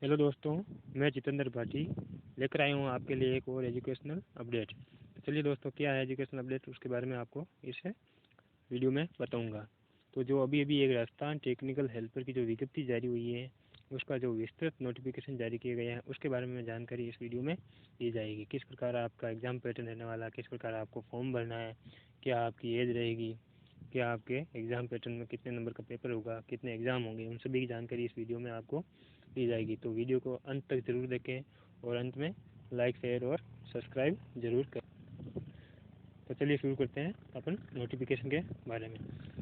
Hello दोस्तों, मैं जितेंद्र भाटी लेकर आया हूँ आपके लिए एक और एजुकेशनल अपडेट। तो चलिए दोस्तों, क्या है एजुकेशनल अपडेट उसके बारे में आपको इस वीडियो में बताऊंगा। तो जो अभी अभी एक राजस्थान टेक्निकल हेल्पर की जो विज्ञप्ति जारी हुई है, उसका जो विस्तृत नोटिफिकेशन जारी किया गया है उसके बारे में जानकारी इस वीडियो में दी जाएगी। किस प्रकार आपका एग्ज़ाम पैटर्न रहने वाला, किस प्रकार आपको फॉर्म भरना है, क्या आपकी एज रहेगी, क्या आपके एग्ज़ाम पैटर्न में कितने नंबर का पेपर होगा, कितने एग्ज़ाम होंगे, उन सभी की जानकारी इस वीडियो में आपको दी जाएगी। तो वीडियो को अंत तक ज़रूर देखें और अंत में लाइक शेयर और सब्सक्राइब जरूर करें। तो चलिए शुरू करते हैं अपन नोटिफिकेशन के बारे में।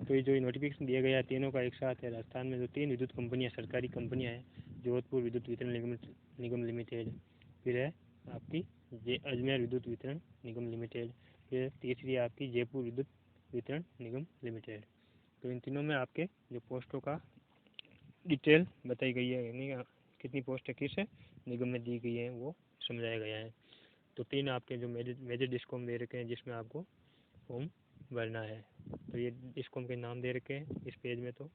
तो ये जो नोटिफिकेशन दिया गया है तीनों का एक साथ है। राजस्थान में जो 3 विद्युत कंपनियां, सरकारी कंपनियां हैं, जोधपुर विद्युत वितरण निगम लिमिटेड, फिर है आपकी अजमेर विद्युत वितरण निगम लिमिटेड, फिर तीसरी है आपकी जयपुर विद्युत वितरण निगम लिमिटेड। तो इन तीनों में आपके जो पोस्टों का डिटेल बताई गई है, यानी कितनी पोस्ट किस निगम में दी गई है वो समझाया गया है। तो 3 आपके जो मेजर डिस्कॉम दे रखे हैं जिसमें आपको फॉर्म भरना है। तो ये डिस्कॉम के नाम दे रखे हैं इस पेज में। तो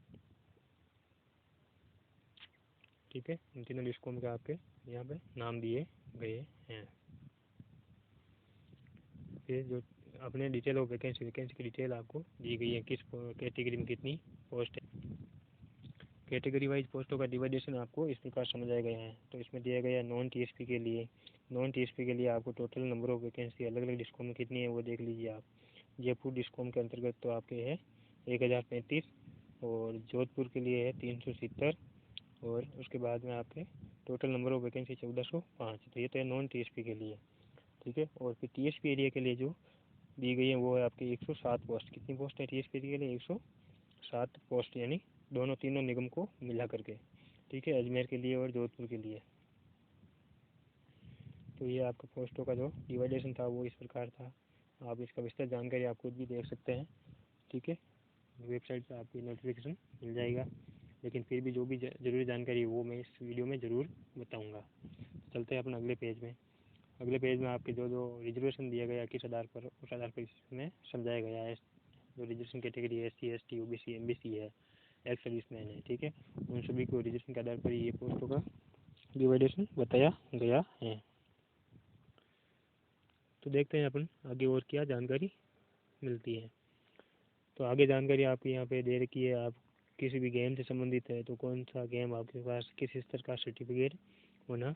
ठीक है, इन तीनों डिस्कॉम के आपके यहाँ पे नाम दिए गए हैं। फिर जो अपने डिटेल ऑफ वैकेंसी की डिटेल आपको दी गई है, किस कैटेगरी में कितनी पोस्ट है। कैटेगरी वाइज पोस्टों का डिवाइडेशन आपको इस प्रकार समझाया गया है। तो इसमें दिया गया है नॉन टीएसपी के लिए आपको टोटल नंबर ऑफ वैकेंसी अलग अलग डिस्कॉम में कितनी है वो देख लीजिए आप। जयपुर डिस्कॉम के अंतर्गत तो आपके है 1035 और जोधपुर के लिए है 370 और उसके बाद में आपके टोटल नंबर ऑफ वैकेंसी 1405। तो ये तो है नॉन टीएसपी के लिए। ठीक है, और फिर टीएसपी एरिया के लिए जो दी गई है वो है आपकी 107 पोस्ट। कितनी पोस्ट है टीएसपी के लिए? 107 पोस्ट, यानी दोनों तीनों निगम को मिला करके। ठीक है, अजमेर के लिए और जोधपुर के लिए। तो ये आपका पोस्टों का जो डिवाइडेशन था वो इस प्रकार था। आप इसका विस्तार जानकारी आप खुद भी देख सकते हैं। ठीक है, वेबसाइट पर आपको नोटिफिकेशन मिल जाएगा, लेकिन फिर भी जो भी ज़रूरी जानकारी है वो मैं इस वीडियो में ज़रूर बताऊँगा। चलते हैं अपने अगले पेज में। अगले पेज में आपके जो जो रिजर्वेशन दिया गया किस आधार पर, उस आधार पर इसमें समझाया गया है। जो reservation category SC ST OBC MBC है, एक्स सर्विसमैन है, ठीक है, उन सभी को रिजर्वेशन के आधार पर ये पोस्टों का डिवाइडेशन बताया गया है। तो देखते हैं अपन आगे और क्या जानकारी मिलती है। तो आगे जानकारी आपके यहाँ पे दे रखी है। आप किसी भी गेम से संबंधित है तो कौन सा गेम आपके पास किस स्तर का सर्टिफिकेट होना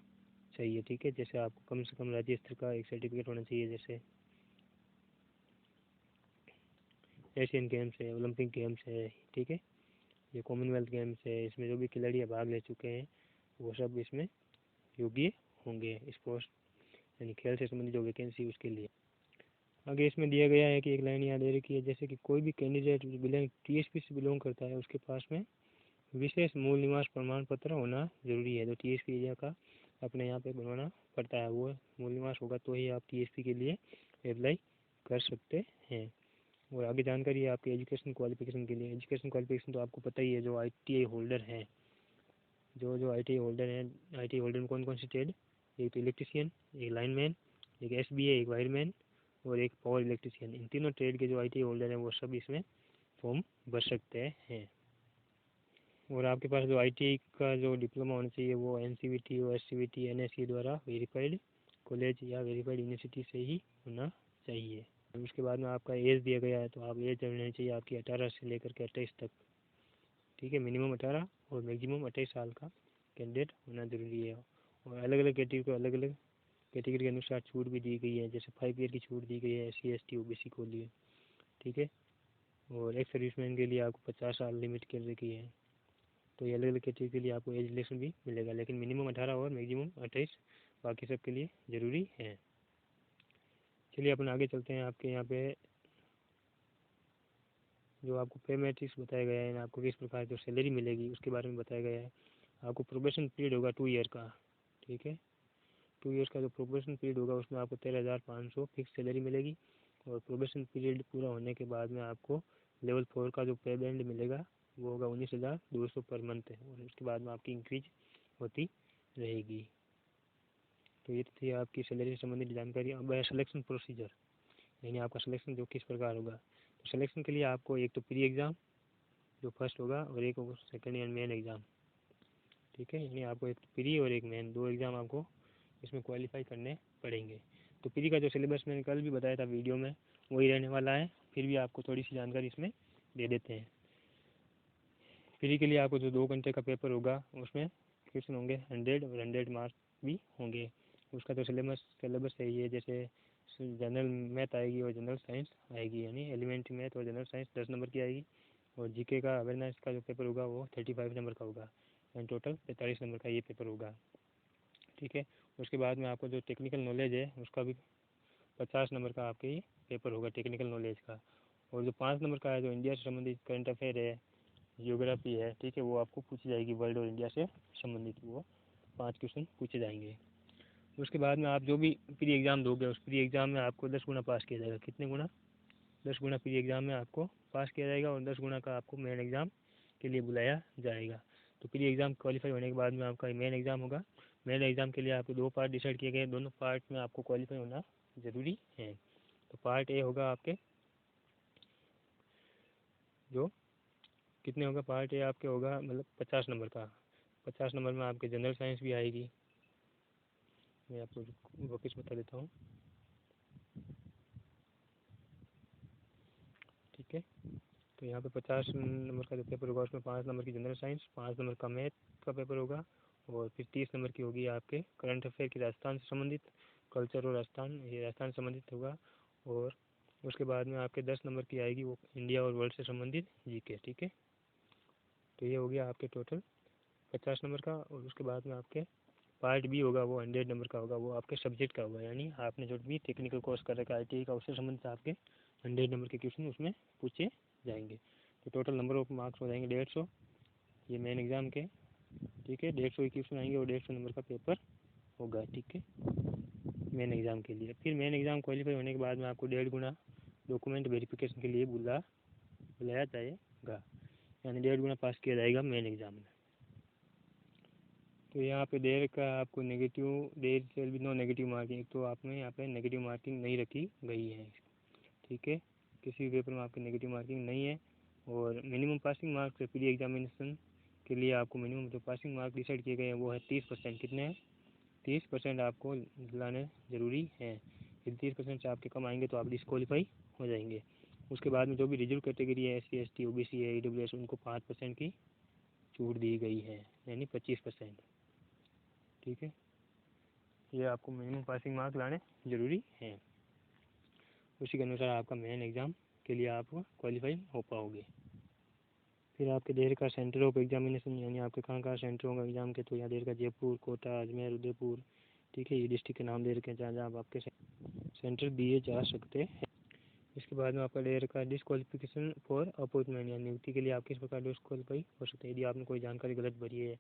चाहिए। ठीक है, जैसे आपको कम से कम राज्य स्तर का एक सर्टिफिकेट होना चाहिए, जैसे एशियन गेम्स है, ओलंपिक गेम्स है, ठीक है, ये कॉमनवेल्थ गेम्स है, इसमें जो भी खिलाड़ी भाग ले चुके हैं वो सब इसमें योग्य होंगे इस पोस्ट, यानी खेल से संबंधित जो वैकेंसी उसके लिए। आगे इसमें दिया गया है कि एक लाइन यहाँ दे रखी है, जैसे कि कोई भी कैंडिडेट बिलोंग टीएसपी से बिलोंग करता है उसके पास में विशेष मूल निवास प्रमाण पत्र होना जरूरी है। जो टीएसपी एरिया का अपने यहाँ पे बनवाना पड़ता है वो मूल निवास होगा तो ही आप टीएसपी के लिए अप्लाई कर सकते हैं। और आगे जानकारी है आपके एजुकेशन क्वालिफिकेशन के लिए। एजुकेशन क्वालिफिकेशन तो आपको पता ही है, जो ITI होल्डर हैं, जो ITI होल्डर हैं, ITI होल्डर में कौन कौन सी ट्रेड, एक तो इलेक्ट्रीशियन, एक लाइनमैन, एक SBA, एक वायरमैन और एक पावर इलेक्ट्रीशियन। इन तीनों ट्रेड के जो ITI होल्डर हैं वो सब इसमें फॉर्म भर सकते हैं। और आपके पास जो ITI का जो डिप्लोमा होना चाहिए वो NCVT और SCVT NSE द्वारा वेरीफाइड कॉलेज या वेरीफाइड यूनिवर्सिटी से ही होना चाहिए। उसके बाद में आपका एज दिया गया है, तो आप एज रहनी चाहिए आपकी 18 से लेकर के 28 तक। ठीक है, मिनिमम 18 और मैक्सिमम 28 साल का कैंडिडेट होना जरूरी है। और अलग अलग कैटेगरी को अलग अलग कैटेगरी के अनुसार छूट भी दी गई है, जैसे 5 ईयर की छूट दी गई है SC ST OBC को लिए। ठीक है, और एक्स सर्विसमैन के लिए आपको 50 साल लिमिट कर रखी है। तो ये अलग अलग कैटेगरी के लिए आपको एज रिलेक्शन भी मिलेगा, लेकिन मिनिमम 18 और मैक्सिमम 28 बाकी सब के लिए ज़रूरी है। चलिए अपन आगे चलते हैं। आपके यहाँ पे जो आपको पे मैट्रिक्स बताया गया है, आपको किस प्रकार जो सैलरी मिलेगी उसके बारे में बताया गया है। आपको प्रोबेशन पीरियड होगा 2 ईयर का। ठीक है, 2 ईयर्स का जो प्रोबेशन पीरियड होगा उसमें आपको 13,500 फिक्स सैलरी मिलेगी। और प्रोबेशन पीरियड पूरा होने के बाद में आपको लेवल 4 का जो पे बैंड मिलेगा वो होगा 19,200 पर मंथ है, और उसके बाद में आपकी इंक्रीज होती रहेगी। तो ये थी आपकी सैलरी से संबंधित जानकारी। अब है सिलेक्शन प्रोसीजर, यानी आपका सिलेक्शन जो किस प्रकार होगा। तो सिलेक्शन के लिए आपको एक तो प्री एग्ज़ाम जो फर्स्ट होगा और एक होगा सेकेंड एंड मेन एग्ज़ाम। ठीक है। यानी आपको एक प्री और एक मेन, 2 एग्ज़ाम आपको इसमें क्वालिफाई करने पड़ेंगे। तो प्री का जो सिलेबस मैंने कल भी बताया था वीडियो में, वही रहने वाला है, फिर भी आपको थोड़ी सी जानकारी इसमें दे देते हैं। प्री के लिए आपको जो 2 घंटे का पेपर होगा उसमें क्वेश्चन होंगे 100 और 100 मार्क्स भी होंगे। उसका जो सिलेबस है ये, जैसे जनरल मैथ आएगी और जनरल साइंस आएगी, यानी एलिमेंट्री मैथ और जनरल साइंस 10 नंबर की आएगी, और जीके का अवेयरनेस का जो पेपर होगा वो 35 नंबर का होगा, एंड टोटल 45 नंबर का ये पेपर होगा। ठीक है। उसके बाद में आपको जो टेक्निकल नॉलेज है उसका भी 50 नंबर का आपके ये पेपर होगा टेक्निकल नॉलेज का। और जो 5 नंबर का है, जो इंडिया से संबंधित करंट अफेयर है, जियोग्राफी है, ठीक है, वो आपको पूछी जाएगी, वर्ल्ड और इंडिया से संबंधित वो 5 क्वेश्चन पूछे जाएंगे। उसके बाद में आप जो भी प्री एग्ज़ाम दोगे उस प्री एग्ज़ाम में आपको 10 गुना पास किया जाएगा। कितने गुना? 10 गुना प्री एग्ज़ाम में आपको पास किया जाएगा, और 10 गुना का आपको मेन एग्ज़ाम के लिए बुलाया जाएगा। तो प्री एग्ज़ाम क्वालिफाई होने के बाद में आपका मेन एग्ज़ाम होगा। मेन एग्ज़ाम के लिए आपको 2 पार्ट डिसाइड किए गए, दोनों पार्ट में आपको क्वालिफाई होना ज़रूरी है। तो पार्ट ए होगा आपके, जो कितने होगा, पार्ट ए आपके होगा मतलब 50 नंबर का। 50 नंबर में आपके जनरल साइंस भी आएगी, मैं आपको वापस बता देता हूँ। ठीक है। तो यहाँ पे 50 नंबर का जो पेपर होगा उसमें 5 नंबर की जनरल साइंस, 5 नंबर का मैथ का पेपर होगा, और फिर 30 नंबर की होगी आपके करंट अफेयर की, राजस्थान से संबंधित, कल्चर और राजस्थान, ये राजस्थान से संबंधित होगा। और उसके बाद में आपके 10 नंबर की आएगी वो इंडिया और वर्ल्ड से संबंधित जीके। ठीक है। तो ये हो गया आपके टोटल 50 नंबर का। और उसके बाद में आपके पार्ट बी होगा, वो 100 नंबर का होगा, वो आपके सब्जेक्ट का होगा, यानी आपने जो भी टेक्निकल कोर्स कर रखा है ITI का, उससे संबंधित आपके 100 नंबर के क्वेश्चन उसमें पूछे जाएंगे। तो टोटल नंबर ऑफ मार्क्स हो जाएंगे 150 ये मेन एग्ज़ाम के। ठीक है। 150 क्वेश्चन आएंगे और 150 नंबर का पेपर होगा। ठीक है, मेन एग्ज़ाम के लिए। फिर मेन एग्ज़ाम क्वालिफाई होने के बाद में आपको 1.5 गुना डॉक्यूमेंट वेरिफिकेशन के लिए बुलाया जाएगा, यानी 1.5 गुना पास किया जाएगा मेन एग्ज़ाम में। तो यहाँ पे देर का आपको नेगेटिव, देर से भी नो नेगेटिव मार्किंग, तो आपने यहाँ पे नेगेटिव मार्किंग नहीं रखी गई है। ठीक है, किसी भी पेपर में आपकी नेगेटिव मार्किंग नहीं है। और मिनिमम पासिंग मार्क्स है प्री एग्जामिनेशन के लिए, आपको मिनिमम जो पासिंग मार्क डिसाइड किए गए हैं वो है 30%। कितने हैं? 30% आपको लाने ज़रूरी है। यदि 30% से आपके कम आएंगे तो आप डिस्क्वालीफाई हो जाएंगे। उसके बाद में जो भी रिजर्व कैटेगरी है, SC ST OBC है, EWS, उनको 5% की छूट दी गई है, यानी 25%। ठीक है, ये आपको मिनिमम पासिंग मार्क लाने ज़रूरी हैं। उसी के अनुसार आपका मेन एग्ज़ाम के लिए आप क्वालिफाई हो पाओगे। फिर आपके देर का सेंटर ऑफ एग्जामिनेशन, यानी आपके कहाँ सेंटर होगा एग्ज़ाम के, तो यहाँ देर का जयपुर, कोटा, अजमेर, उदयपुर। ठीक है, ये डिस्ट्रिक्ट के नाम दे रखे हैं जहाँ जहाँ आपके सेंटर दिए जा सकते हैं। इसके बाद में आपका देर का डिस्क्वालिफिकेशन फॉर अपॉइंटमेंट, यानी नियुक्ति के लिए आप किस प्रकार डिस्क्वालीफाई हो सकते हैं। यदि आपने कोई जानकारी गलत भरी है,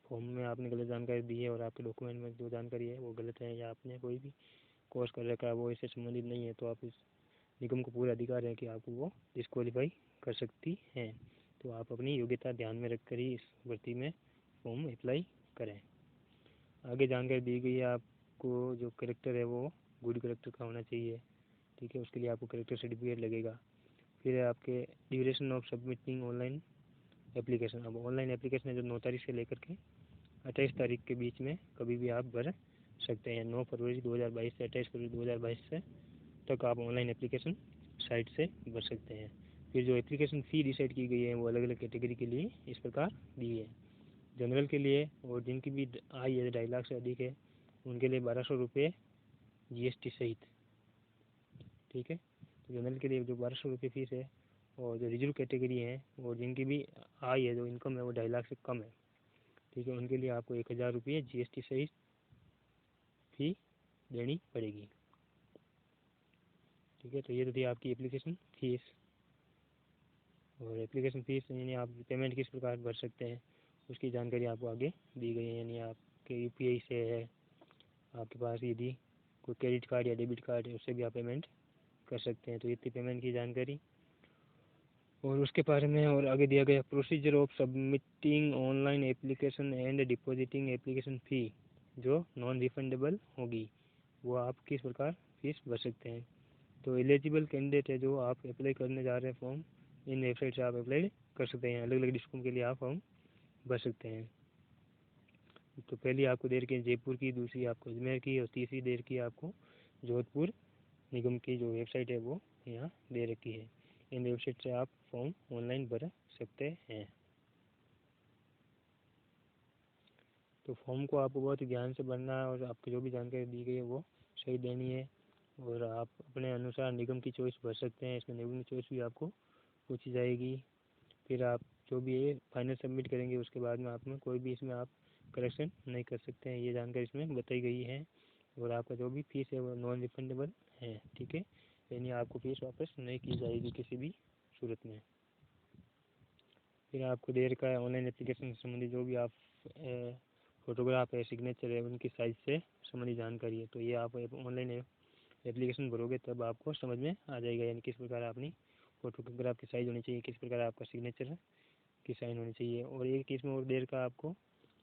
फॉर्म में आपने गलत जानकारी दी है, और आपके डॉक्यूमेंट में जो जानकारी है वो गलत है, या आपने कोई भी कोर्स कर रखा है वो इससे संबंधित नहीं है, तो आप इस निगम को पूरा अधिकार है कि आपको वो डिस्क्वालीफाई कर सकती हैं। तो आप अपनी योग्यता ध्यान में रखकर ही इस भर्ती में फॉर्म अप्लाई करें। आगे जानकारी दी गई है आपको, जो करेक्टर है वो गुड करेक्टर का होना चाहिए। ठीक है, उसके लिए आपको करेक्टर सर्टिफिकेट लगेगा। फिर है आपके duration of submitting online application. अब ऑनलाइन एप्लीकेशन है जो 9 तारीख से लेकर के 28 तारीख के बीच में कभी भी आप भर सकते हैं। 9 फरवरी 2022 से 28 फरवरी 2022 से तक आप ऑनलाइन एप्लीकेशन साइट से भर सकते हैं। फिर जो एप्लीकेशन फ़ी डिसाइड की गई है वो अलग अलग कैटेगरी के लिए इस प्रकार दी है। जनरल के लिए, और जिनकी भी आय है 2.5 लाख से अधिक है, उनके लिए 1200 रुपये GST सहित। ठीक है, तो जनरल के लिए जो 1200 रुपये फीस है, और जो रिजर्व कैटेगरी है और जिनकी भी आय है, जो इनकम है वो 2.5 लाख से कम है, ठीक है, उनके लिए आपको 1000 रुपये GST सहित फी देनी पड़ेगी। ठीक है, तो ये तो थी आपकी एप्लीकेशन फीस। और एप्लीकेशन फ़ीस यानी आप पेमेंट किस प्रकार भर सकते हैं उसकी जानकारी आपको आगे दी गई है। यानी आपके UPI से है, आपके पास यदि कोई क्रेडिट कार्ड या डेबिट कार्ड है उससे भी आप पेमेंट कर सकते हैं। तो इतनी पेमेंट की जानकारी और उसके बारे में और आगे दिया गया procedure of submitting online application and depositing application fee जो नॉन रिफंडेबल होगी, वो आप किस प्रकार फीस भर सकते हैं। तो एलिजिबल कैंडिडेट है जो आप अप्लाई करने जा रहे हैं फॉर्म, इन वेबसाइट से आप अप्लाई कर सकते हैं। अलग अलग डिस्ट्रिक्ट के लिए आप फॉर्म भर सकते हैं। तो पहली आपको दे रखी है जयपुर की, दूसरी आपको अजमेर की और तीसरी दे रखी है आपको जोधपुर निगम की जो वेबसाइट है वो यहाँ दे रखी है। इन वेबसाइट से आप फॉर्म ऑनलाइन भर सकते हैं। तो फॉर्म को आपको बहुत ध्यान से भरना है और आपको जो भी जानकारी दी गई है वो सही देनी है और आप अपने अनुसार निगम की चॉइस भर सकते हैं। इसमें निगम की चॉइस भी आपको पूछी जाएगी। फिर आप जो भी है फाइनल सबमिट करेंगे उसके बाद में आप में कोई भी इसमें आप करेक्शन नहीं कर सकते हैं। ये जानकारी इसमें बताई गई है और आपका जो भी फीस है वो नॉन रिफंडेबल है, ठीक है, यानी आपको फीस वापस नहीं की जाएगी किसी भी सूरत में। फिर आपको दे रखा है ऑनलाइन एप्लीकेशन से संबंधित जो भी आप फोटोग्राफ है, सिग्नेचर है, उनकी साइज से संबंधित जानकारी है। तो ये आप ऑनलाइन एप्लीकेशन भरोगे तब आपको समझ में आ जाएगा, यानी किस प्रकार अपनी फोटोग्राफ की साइज़ होनी चाहिए, किस प्रकार आपका सिग्नेचर की साइन होनी चाहिए। और एक इसमें और देर का आपको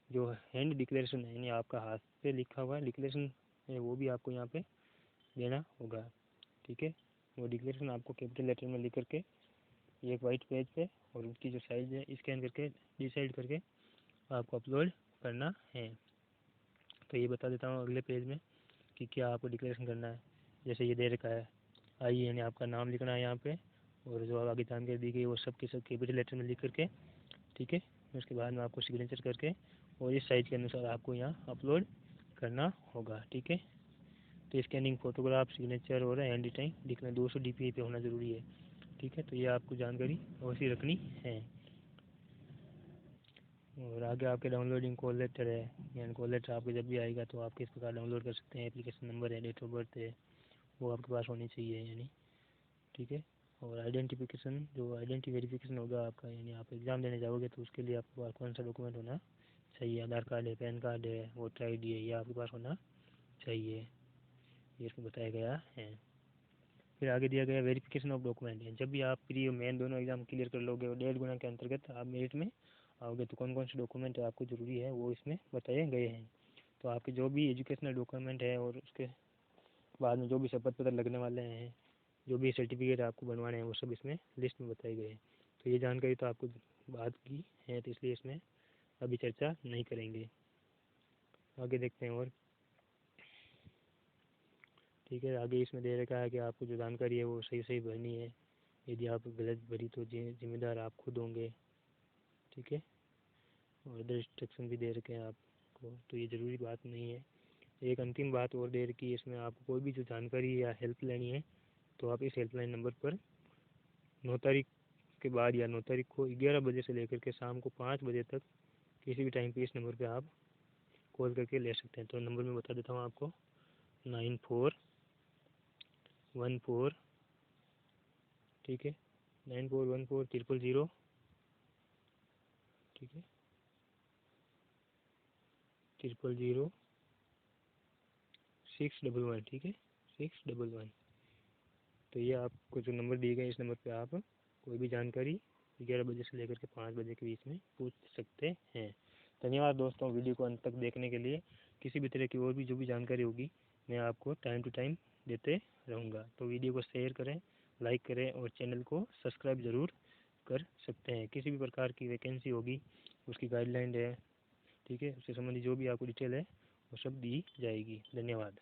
जो हैंड डिक्लेरेशन है, यानी आपका हाथ से लिखा हुआ डिक्लेरेशन है, वो भी आपको यहाँ पे देना होगा, ठीक है। वो डिक्लेरेशन आपको कैपिटल लेटर में लिख करके एक वाइट पेज पे और उसकी जो साइज़ है स्कैन करके डिसाइड करके आपको अपलोड करना है। तो ये बता देता हूँ अगले पेज में कि क्या आपको डिक्लेरेशन करना है। जैसे ये दे रखा है आई, यानी आपका नाम लिखना है यहाँ पे और जो आगे जानकारी दी गई वो सब के सब कैपिटल लेटर में लिख करके, ठीक है। उसके बाद में आपको सिग्नेचर करके और इस साइज़ के अनुसार आपको यहाँ अपलोड करना होगा, ठीक है। तो स्कैनिंग फोटोग्राफ, सिग्नेचर और हैंड राइटिंग लिखना 200 DPI पे होना ज़रूरी है, ठीक है। तो ये आपको जानकारी अवश्य रखनी है। और आगे आपके डाउनलोडिंग कॉल लेटर है, यानी कॉल लेटर आपको जब भी आएगा तो आप किस प्रकार डाउनलोड कर सकते हैं। एप्लीकेशन नंबर है, डेट ऑफ बर्थ है, वो आपके पास होनी चाहिए, यानी ठीक है। और आइडेंटिफिकेशन, जो आइडेंटिटी वेरिफिकेशन होगा आपका, यानी आप एग्ज़ाम देने जाओगे तो उसके लिए आपके पास कौन सा डॉक्यूमेंट होना चाहिए, आधार कार्ड है, पैन कार्ड है, वोटर ID है, ये आपके पास होना चाहिए, ये इसमें बताया गया है। फिर आगे दिया गया वेरिफिकेशन ऑफ डॉक्यूमेंट है, जब भी आप प्री और मेन दोनों एग्जाम क्लियर कर लोगे और 1.5 गुना के अंतर्गत आप मेरिट में आओगे तो कौन कौन से डॉक्यूमेंट आपको ज़रूरी है वो इसमें बताए गए हैं। तो आपके जो भी एजुकेशनल डॉक्यूमेंट है और उसके बाद में जो भी शपथ पत्र लगने वाले हैं, जो भी सर्टिफिकेट आपको बनवाने हैं, वो सब इसमें लिस्ट में बताए गए हैं। तो ये जानकारी तो आपको बात की है तो इसलिए इसमें अभी चर्चा नहीं करेंगे। आगे देखते हैं और, ठीक है। आगे इसमें दे रखा है कि आपको जो जानकारी है वो सही सही भरनी है, यदि आप गलत भरी तो जिम्मेदार आप खुद होंगे, ठीक है। और अदर इंस्ट्रक्शन भी दे रखे हैं आपको, तो ये ज़रूरी बात नहीं है। एक अंतिम बात और दे रखी है इसमें, आपको कोई भी जो जानकारी या हेल्प लेनी है तो आप इस हेल्पलाइन नंबर पर 9 तारीख के बाद या 9 तारीख को 11 बजे से लेकर के शाम को 5 बजे तक किसी भी टाइम पे इस नंबर पे आप कॉल करके ले सकते हैं। तो नंबर मैं बता देता हूँ आपको, 9414, ठीक है, 9414 000, ठीक है, 000 611, ठीक है, 611। तो ये आपको जो नंबर दिए गए इस नंबर पे आप कोई भी जानकारी 11 बजे से लेकर के 5 बजे के बीच में पूछ सकते हैं। धन्यवाद दोस्तों वीडियो को अंत तक देखने के लिए। किसी भी तरह की और भी जो भी जानकारी होगी मैं आपको टाइम टू टाइम देते रहूँगा। तो वीडियो को शेयर करें, लाइक करें और चैनल को सब्सक्राइब ज़रूर कर सकते हैं। किसी भी प्रकार की वैकेंसी होगी, उसकी गाइडलाइन है, ठीक है, उससे संबंधित जो भी आपको डिटेल है वो सब दी जाएगी। धन्यवाद।